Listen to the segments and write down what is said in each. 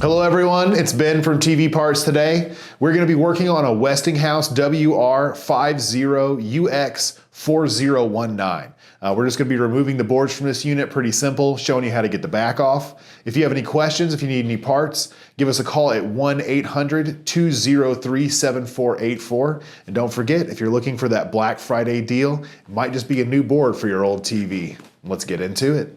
Hello everyone, it's Ben from TV Parts today. We're going to be working on a Westinghouse WR50UX4019. We're just going to be removing the boards from this unit, pretty simple, showing you how to get the back off. If you have any questions, if you need any parts, give us a call at 1-800-203-7484. And don't forget, if you're looking for that Black Friday deal, it might just be a new board for your old TV. Let's get into it.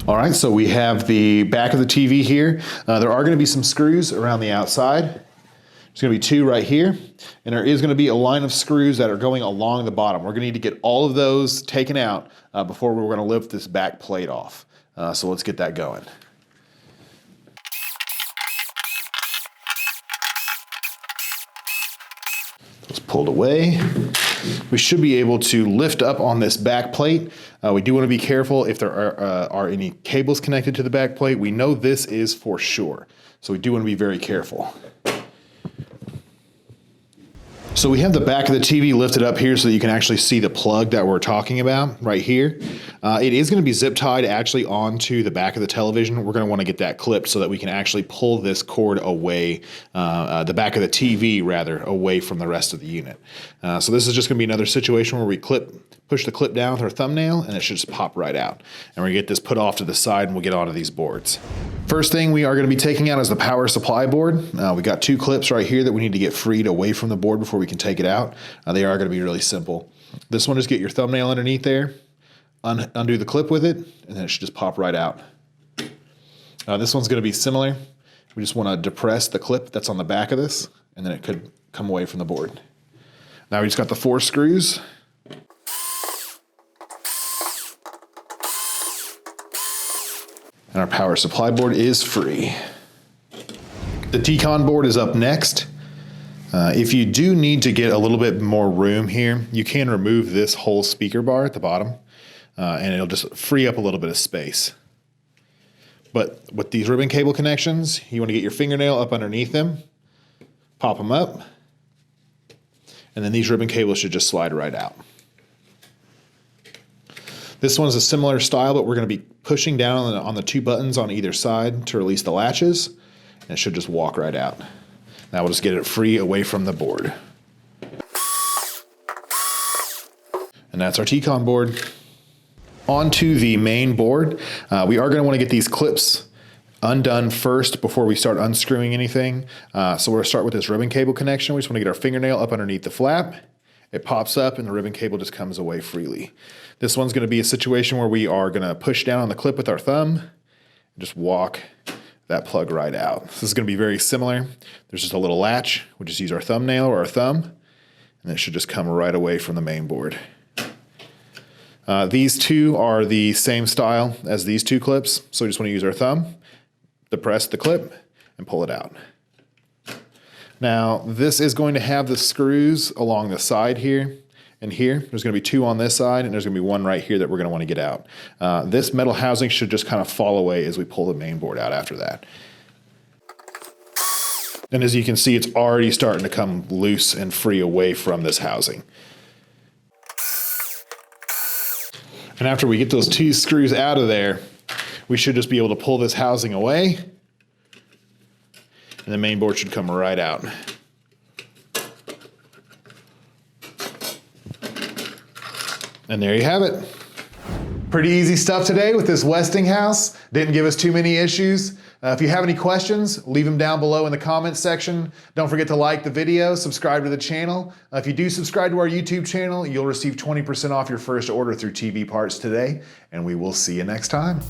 All right, so we have the back of the TV here. There are going to be some screws around the outside. There's going to be two right here, and there is going to be a line of screws that are going along the bottom. We're going to need to get all of those taken out before we're going to lift this back plate off. So let's get that going. It's pulled away. We should be able to lift up on this back plate. We do want to be careful if there are any cables connected to the back plate. We know this is for sure, so we do want to be very careful. So we have the back of the TV lifted up here so that you can actually see the plug that we're talking about right here. It is going to be zip tied actually onto the back of the television. We're going to want to get that clipped so that we can actually pull this cord away, the back of the TV rather, away from the rest of the unit. So this is just going to be another situation where we push the clip down with our thumbnail and it should just pop right out. And we're going to get this put off to the side and we'll get onto these boards. First thing we are going to be taking out is the power supply board. We got two clips right here that we need to get freed away from the board before we can take it out. They are going to be really simple. This one, just get your thumbnail underneath there, undo the clip with it, and then it should just pop right out. This one's going to be similar. We just want to depress the clip that's on the back of this, and then it could come away from the board. Now we just got the 4 screws. And our power supply board is free. The T-Con board is up next. If you do need to get a little bit more room here, you can remove this whole speaker bar at the bottom, and it'll just free up a little bit of space. But with these ribbon cable connections, you want to get your fingernail up underneath them, pop them up, and then these ribbon cables should just slide right out. This one's a similar style, but we're going to be pushing down on the 2 buttons on either side to release the latches, and it should just walk right out. Now we'll just get it free away from the board. And that's our T-Con board. Onto the main board. We are going to want to get these clips undone first before we start unscrewing anything. So we're going to start with this ribbon cable connection. We just want to get our fingernail up underneath the flap. It pops up and the ribbon cable just comes away freely. This one's going to be a situation where we are going to push down on the clip with our thumb and just walk that plug right out. This is going to be very similar. There's just a little latch. We'll just use our thumbnail or our thumb, and it should just come right away from the main board. These two are the same style as these 2 clips, so we just want to use our thumb, depress the clip, and pull it out. Now, this is going to have the screws along the side here and here. There's going to be 2 on this side, and there's going to be 1 right here that we're going to want to get out. This metal housing should just kind of fall away as we pull the main board out after that. And as you can see, it's already starting to come loose and free away from this housing. And after we get those 2 screws out of there, we should just be able to pull this housing away, and the main board should come right out. And there you have it. Pretty easy stuff today with this Westinghouse. Didn't give us too many issues. If you have any questions, leave them down below in the comments section. Don't forget to like the video, subscribe to the channel. If you do subscribe to our YouTube channel, you'll receive 20% off your first order through TV Parts Today, and we will see you next time.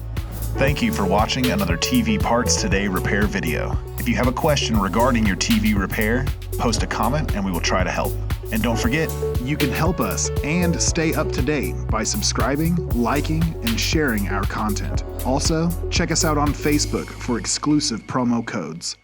Thank you for watching another TV Parts Today repair video. If you have a question regarding your TV repair, post a comment and we will try to help. And don't forget, you can help us and stay up to date by subscribing, liking, and sharing our content. Also, check us out on Facebook for exclusive promo codes.